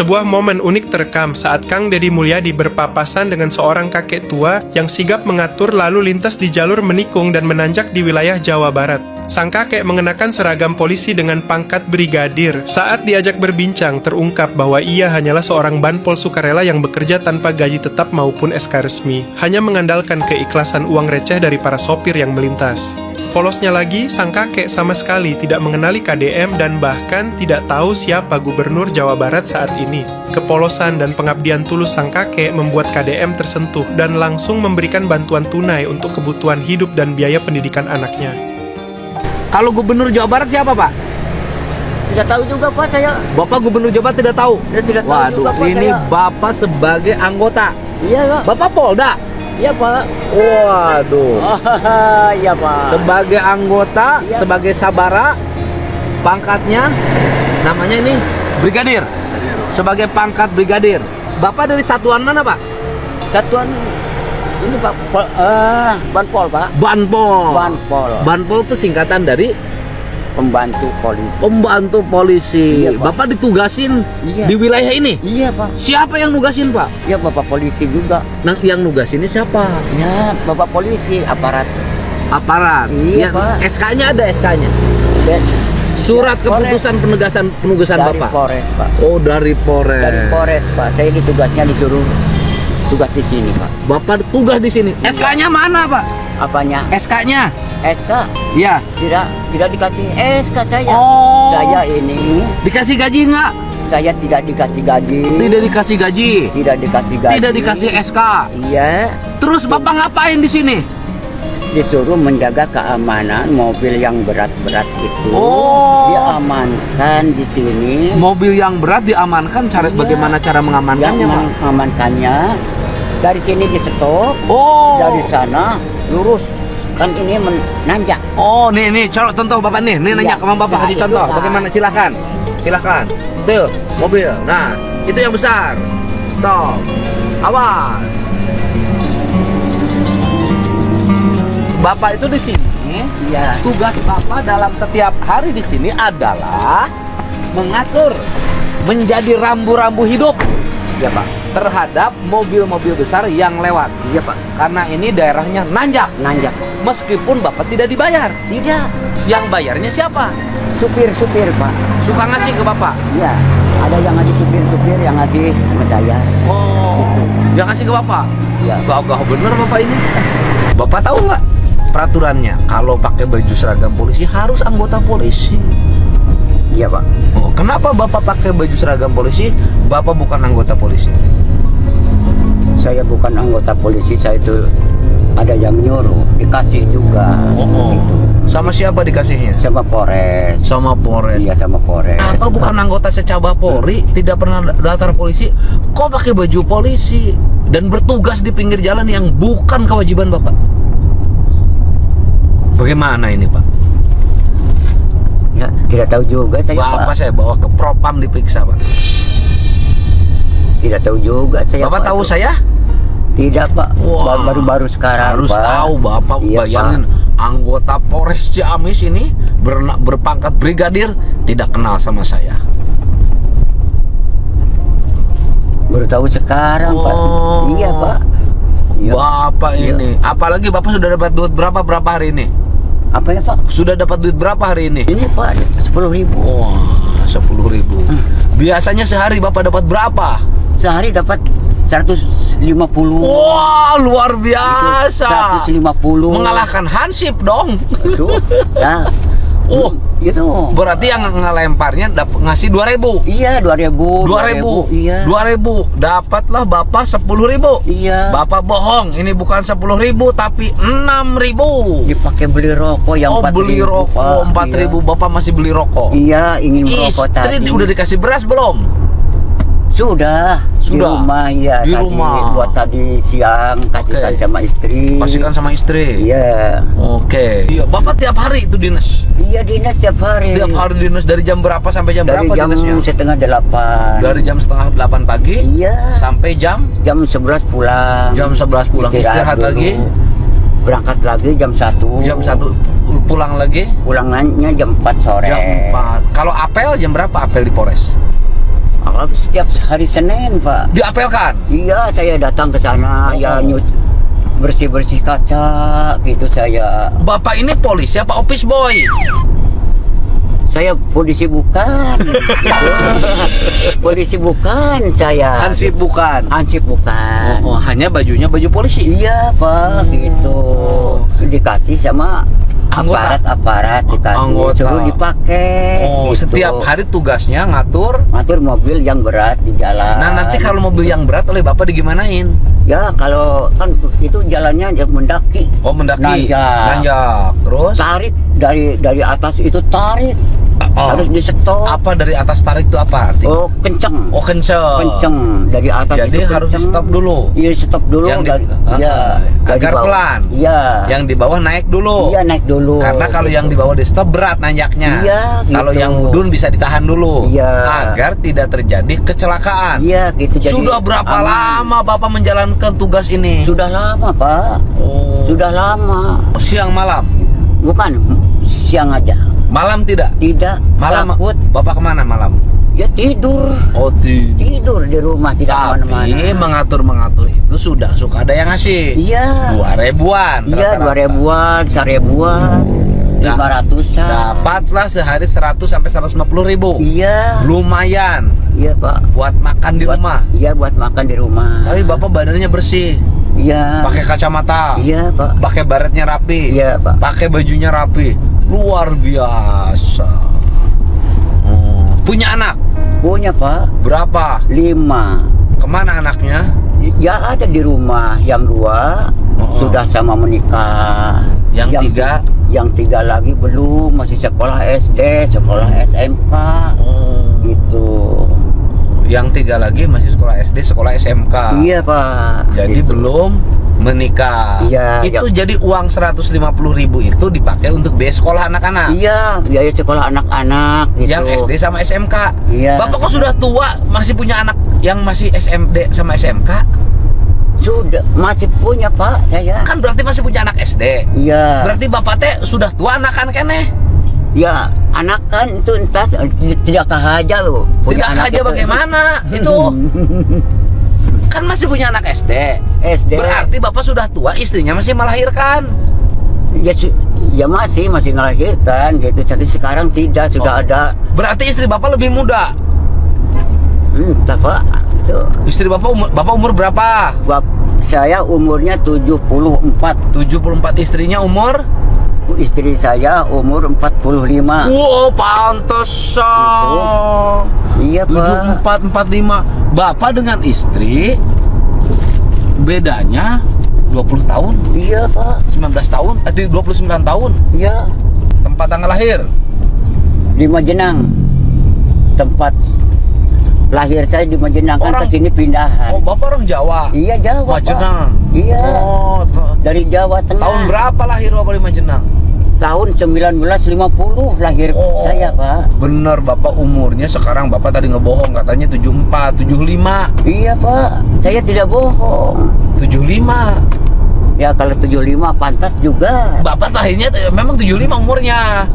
Sebuah momen unik terekam saat Kang Deddy Mulyadi berpapasan dengan seorang kakek tua yang sigap mengatur lalu lintas di jalur menikung dan menanjak di wilayah Jawa Barat. Sang kakek mengenakan seragam polisi dengan pangkat brigadir. Saat diajak berbincang, terungkap bahwa ia hanyalah seorang banpol sukarela yang bekerja tanpa gaji tetap maupun SK resmi, hanya mengandalkan keikhlasan uang receh dari para sopir yang melintas. Polosnya lagi, sang kakek sama sekali tidak mengenali KDM dan bahkan tidak tahu siapa Gubernur Jawa Barat saat ini. Kepolosan dan pengabdian tulus sang kakek membuat KDM tersentuh dan langsung memberikan bantuan tunai untuk kebutuhan hidup dan biaya pendidikan anaknya. Kalau Gubernur Jawa Barat siapa, Pak? Tidak tahu juga, Pak, saya. Bapak Gubernur Jawa Barat tidak tahu? Tidak tahu. Waduh, juga, Pak, ini saya. Bapak sebagai anggota. Iya, Pak. Bapak Polda? Iya, Pak. Waduh. Iya, Pak. Sebagai anggota, Iya, sebagai sabara, pangkatnya namanya ini brigadir. Sebagai pangkat brigadir. Bapak dari satuan mana, Pak? Satuan ini, Pak. Banpol, Pak. Banpol. Banpol. Banpol itu singkatan dari Pembantu polisi. pembantu polisi. Iya, Pak. Bapak ditugasin Iya. di wilayah ini. Iya, Pak. Siapa yang nugasin, Pak? Iya, Bapak polisi juga. Nah, yang nugasin ini siapa? Ya, Bapak polisi, aparat. Aparat. Iya, Pak. SK-nya ada SK-nya. Dan Surat Polres. keputusan penugasan dari Bapak. Polres, Pak. Oh, dari Polres. Dari Polres, Pak. Saya ini tugasnya disuruh tugas di sini, Pak. Bapak tugas di sini. SK-nya mana, Pak? Apanya? SK-nya? SK? Ya. Tidak dikasih SK saya. Oh. Saya ini Dikasih gaji nggak? saya tidak dikasih gaji. Tidak dikasih gaji. Tidak dikasih gaji. Tidak dikasih SK. Iya. Terus Bapak ngapain di sini? Disuruh menjaga keamanan mobil yang berat-berat itu. Oh. Diamankan di sini. Mobil yang berat diamankan. Iya. Bagaimana cara Yang mengamankannya, Pak? mengamankannya dari sini di stop. Oh. Dari sana lurus. Kan ini menanjak. Oh, nih, contoh Bapak nih. Nih nanya Iya. ke Bapak, Nah, kasih itu, contoh. Pak. Bagaimana? Silakan. Tuh, mobil. Nah, itu yang besar. Stop. Awas. Bapak itu di sini. Iya. Tugas Bapak dalam setiap hari di sini adalah mengatur, menjadi rambu-rambu hidup. Iya, Pak. Terhadap mobil-mobil besar yang lewat. Iya, Pak. Karena ini daerahnya nanjak. Nanjak. Meskipun Bapak tidak dibayar. Tidak. Yang bayarnya siapa? Supir-supir, Pak. Suka ngasih ke Bapak? Iya. Ada yang ngasih supir-supir yang ngasih sama saya. Oh, yang ngasih ke Bapak? Iya. Gagah bener Bapak ini. Bapak tahu nggak peraturannya? Kalau pakai baju seragam polisi harus anggota polisi. Iya, Pak. Oh, kenapa Bapak pakai baju seragam polisi? Bapak bukan anggota polisi. Saya bukan anggota polisi, saya itu ada yang nyuruh, dikasih juga. Gitu. Sama siapa dikasihnya? Sama Polres. Sama Polres. Iya, sama Polres. Apa bukan anggota secaba Polri, tidak pernah daftar polisi, kok pakai baju polisi dan bertugas di pinggir jalan yang bukan kewajiban Bapak? Bagaimana ini, Pak? Ya, tidak tahu juga saya, Bapak Pak. saya bawa ke Propam diperiksa, Pak. Tidak tahu juga saya, Bapak Pak. tahu saya? Tidak, Pak. Wah, Baru-baru sekarang, harus Pak. tahu Bapak. Iya, Bayangin, anggota Polres Ciamis ini berpangkat brigadir tidak kenal sama saya. Baru tahu sekarang, Pak. Iya, Pak. Iya. Bapak Iya. ini, apalagi Bapak sudah dapat duit berapa hari ini? Apa ya, Pak? Sudah dapat duit berapa hari ini? Ini, Pak, 10.000. Wah, 10.000. Biasanya sehari Bapak dapat berapa? Sehari dapat 150. Wah, luar biasa. 150. Mengalahkan Hansip dong. Tuh. Nah. Oh, itu. berarti yang ngelemparnya ngasih 2.000. Iya, 2.000. 2.000. Iya. 2.000. Dapatlah Bapak 10.000. Iya. Bapak bohong, ini bukan 10.000 tapi 6.000. Dipakai beli rokok yang Oh, 4.000. beli rokok 4.000. Iya. Bapak masih beli rokok. Iya, ingin merokok Istri tadi. udah dikasih beras belum? Sudah. Di Sudah? rumah, ya. Di tadi, rumah. Buat tadi siang kasihkan Oke. sama istri. Kasihkan sama istri. Iya. Oke. Iya, Bapak tiap hari itu dinas. Iya, dinas tiap hari. Tiap hari dinas dari jam berapa sampai jam Dari berapa jam dinasnya? 7:30. Dari jam 7:30 pagi Iya. sampai jam Jam 11 pulang. Jam 11 pulang. Istirahat dulu. lagi. Berangkat lagi jam 1. Jam 1 pulang lagi. Pulangnya jam 4 sore. Jam 4. Kalau apel jam berapa apel di Polres? Kalau setiap hari Senin, Pak. Diapelkan? Iya, saya datang ke sana, ya bersih-bersih kaca gitu saya. Bapak ini polisi apa office boy? Saya polisi bukan. Polisi bukan saya. Hansip bukan? Hansip bukan. Oh, hanya bajunya baju polisi? Iya, Pak, gitu. Dikasih sama Anggota. aparat dikasih, Anggota. suruh dipakai. Oh, gitu. setiap hari tugasnya ngatur. ngatur mobil yang berat di jalan. Nah, nanti kalau mobil yang berat oleh Bapak digimanain? Ya, kalau kan itu jalannya mendaki. Oh, mendaki. Nanjak. Nanjak. Terus? Tarik dari atas itu tarik. Oh. Harus di-stop. Apa dari atas tarik itu apa artinya? Oh, kenceng. Oh, kenceng. Kenceng dari atas. Jadi itu harus kenceng. di-stop dulu. Iya, stop dulu. Yang dari agar bawah. pelan. Iya. Yang di bawah naik dulu. Iya, naik dulu. Karena kalau yang di bawah di stop berat nanjaknya. Iya, gitu. Kalau yang mudun bisa ditahan dulu. Iya. Agar tidak terjadi kecelakaan. Iya, gitu. Jadi Sudah berapa aman. lama Bapak menjalankan tugas ini? Sudah lama, Pak. Oh. Sudah lama. Siang malam? Bukan siang aja. Malam tidak? Tidak. Malam Takut. Bapak kemana malam? Ya tidur. Oh Tidur di rumah, tidak Tapi kemana-mana. mengatur itu suka ada yang ngasih. Iya. 2.000-an. Iya, rata-rata. 2.000-an, 1.000-an, Nah, 500-an. Dapatlah sehari 100 sampai 150.000. Iya. Lumayan Iya, Pak. buat makan di rumah. Iya, buat makan di rumah. Tapi Bapak badannya bersih, Iya. pakai kacamata, Iya, Pak. pakai baretnya rapi, Iya, Pak. pakai bajunya rapi, luar biasa. Punya anak Punya, Pak. berapa? 5. Kemana anaknya? Ya ada di rumah. Yang 2 Oh. sudah sama menikah. Yang 3? Yang 3 lagi belum, masih sekolah SD, sekolah SMK gitu. Yang 3 lagi masih sekolah SD, sekolah SMK. Iya, Pak. Jadi Gitu. belum menikah. Iya, Itu jadi uang 150.000 itu dipakai untuk biaya sekolah anak-anak. Iya, biaya sekolah anak-anak gitu. Yang SD sama SMK. Iya. Bapak kok sudah tua masih punya anak yang masih SMP sama SMK? Sudah, masih punya, Pak, saya. Kan berarti masih punya anak SD. Iya. Berarti Bapak teh sudah tua anak-anak keneh. Ya, anak kan itu entah tidak aja loh. Tidak aja bagaimana itu? Kan masih punya anak SD. SD. Berarti Bapak sudah tua, istrinya masih melahirkan. Ya masih ngelahirkan gitu. Jadi sekarang tidak, sudah Oh. ada. Berarti istri Bapak lebih muda. Entah, Pak. Itu Istri Bapak umur berapa? saya umurnya 74. 74, istrinya umur? Istri saya umur 45. Wow, pantesan. Iya, Pak. 74, 45. Bapak dengan istri bedanya 20 tahun, Iya, Pak. 19 tahun, 29 tahun. Iya. Tempat tanggal lahir? Di Majenang. Tempat lahir saya di Majenang, kan Orang- ke sini pindahan. Oh, Bapak orang Jawa? Iya, Jawa, Pak. Majenang? Iya. Oh, Dari Jawa Tengah. tahun berapa lahir Bapak di Majenang? Tahun 1950 lahir Oh. saya, Pak. Bener, Bapak umurnya sekarang Bapak tadi ngebohong, katanya 74, 75. Iya, Pak. Saya tidak bohong. 75. Ya, kalau 75 pantas juga. Bapak lahirnya memang 75 umurnya.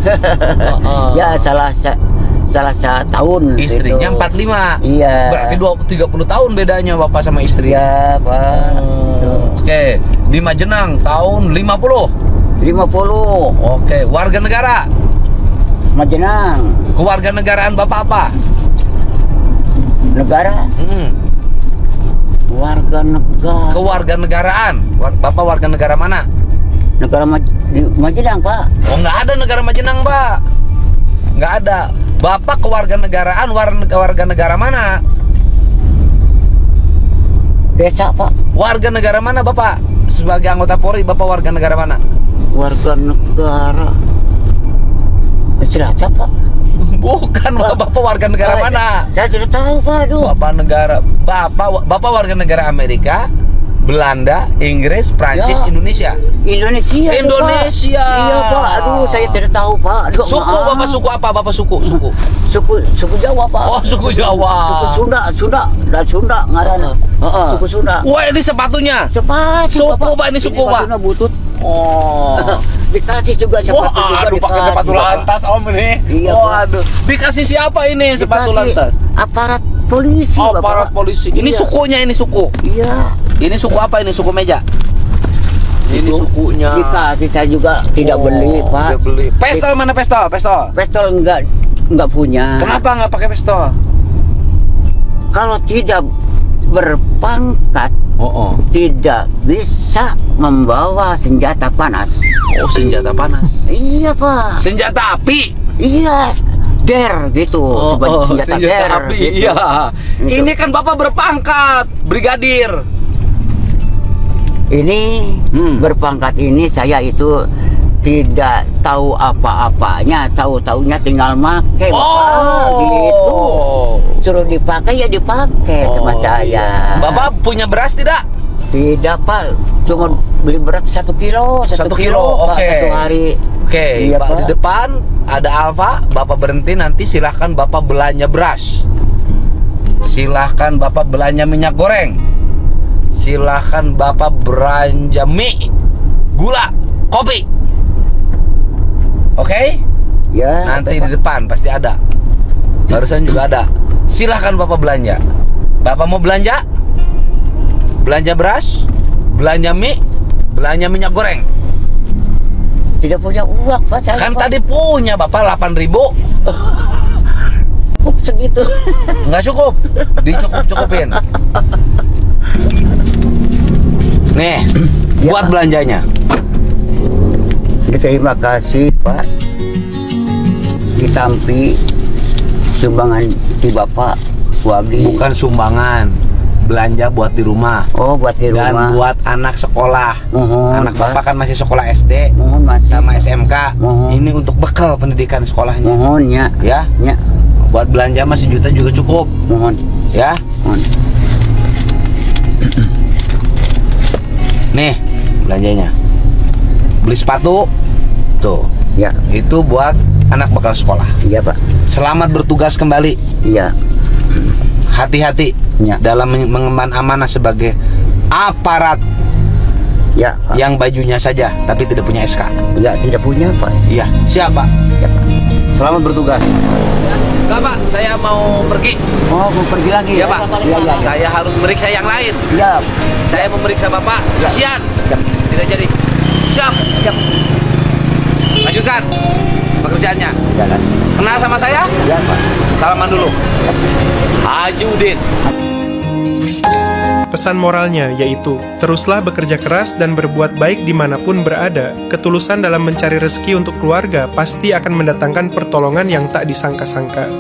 Heeh. Ya, salah satu tahun. Istrinya gitu. 45. Iya. Berarti 30 tahun bedanya Bapak sama istri. Iya, Pak. Oke, di Majenang tahun 50. 50. Oke, warga negara. Majenang. Kewarganegaraan Bapak apa? Negara. Warga negara. Kewarganegaraan. Bapak warga negara mana? Negara di Majenang, Pak. Oh, nggak ada negara Majenang, Pak. Nggak ada. Bapak kewarganegaraan warga negara mana? Desa, Pak. Warga negara mana Bapak? Sebagai anggota Polri, Bapak warga negara mana? Warga negara Cilacap, Pak. Bukan, Bapak warga negara mana? Saya tidak tahu, Pak. Aduh. Bapak warga negara Amerika, Belanda, Inggris, Prancis, Ya. Indonesia. Indonesia. Pak. Indonesia. Iya, Pak. Aduh, saya tidak tahu, Pak. Aduh, Suku maaf. Bapak suku apa? Bapak suku. Suku Jawa, Pak. Oh, suku Jawa. Suku Sunda ngaran. Suku Sunda. Wah, ini sepatunya. Sepatu, Suku, Pak, ini suku, Pak. Sepatunya butut. Oh. Dikasih juga sepatu juga Wah, aduh pakai dikasih, sepatu Pak. lantas Om ini. Iya, Oh, Pak. aduh. Dikasih siapa ini sepatu Dikasih. lantas? aparat polisi, Oh, Bapak. aparat polisi. Ini Iya. sukunya, ini suku. Iya. Ini suku apa ini? Suku meja. Ini Itu sukunya. dikasih, saya juga tidak beli, Pak. Tidak beli. Pistol mana pistol? Pistol. Pistol enggak punya. Kenapa nggak pakai pistol? Kalau tidak berpangkat Oh, tidak bisa membawa senjata panas. oh senjata panas. Iya, Pak. Senjata api. Iya. Der gitu. Senjata der. api. Gitu. Iya. Gitu. Ini kan Bapak berpangkat brigadir. Ini berpangkat ini saya itu tidak tahu apa-apanya, tahu-taunya tinggal make, Bapak. Gitu. Suruh dipakai ya dipakai sama saya. Bapak punya beras tidak? Tidak, Pak. Cuma beli beras 1 kilo, 1 1 kilo, kilo, Pak, oke. satu hari. Oke, Iya, Pak, Pak. di depan ada Alfa, Bapak berhenti nanti silahkan Bapak belanja beras. Silahkan Bapak belanja minyak goreng. Silahkan Bapak belanja mie, gula, kopi. Oke? Ya. Nanti Pak. di depan pasti ada. Barusan juga ada. Silahkan Bapak belanja. Bapak mau belanja? Belanja beras, belanja mie, belanja minyak goreng. Tidak punya uang, Pak. Saya, Kan Pak. tadi punya Bapak 8.000. Segitu. Nggak cukup, dicukup-cukupin. Nih, Ya, buat Pak. belanjanya. Terima kasih, Pak. Ditampi sumbangan di Bapak Wagi. Bukan sumbangan, belanja buat di rumah. Oh, buat di Dan rumah. buat anak sekolah. Mohon, Anak Pak. Bapak kan masih sekolah SD Mohon masih. sama SMK. Mohon. Ini untuk bekal pendidikan sekolahnya. Mohon ya. Ya, Ya. buat belanja masih juta juga cukup. Mohon. Ya, Mohon. nih belanjanya. Beli sepatu, tuh. Ya. Itu buat anak bekal sekolah. Iya, Pak. Selamat bertugas kembali. Iya. Hati-hati Ya. dalam mengemban amanah sebagai aparat Ya, Pak. yang bajunya saja tapi tidak punya SK. Ya, tidak punya, Pak. Iya, siap Pak. Ya, Pak. Selamat bertugas. Enggak Pak, saya mau pergi. Oh, mau pergi lagi Iya Pak. Iya, iya. Saya harus memeriksa yang lain. Iya. Saya memeriksa Bapak. Ya. Kasihan. Ya. Tidak jadi. Siap. Siap. Lanjutkan pekerjaannya. Jalan. Kenal sama saya? Ya, Pak. Salaman dulu. Haji Udin. Pesan moralnya yaitu, teruslah bekerja keras dan berbuat baik dimanapun berada. Ketulusan dalam mencari rezeki untuk keluarga pasti akan mendatangkan pertolongan yang tak disangka-sangka.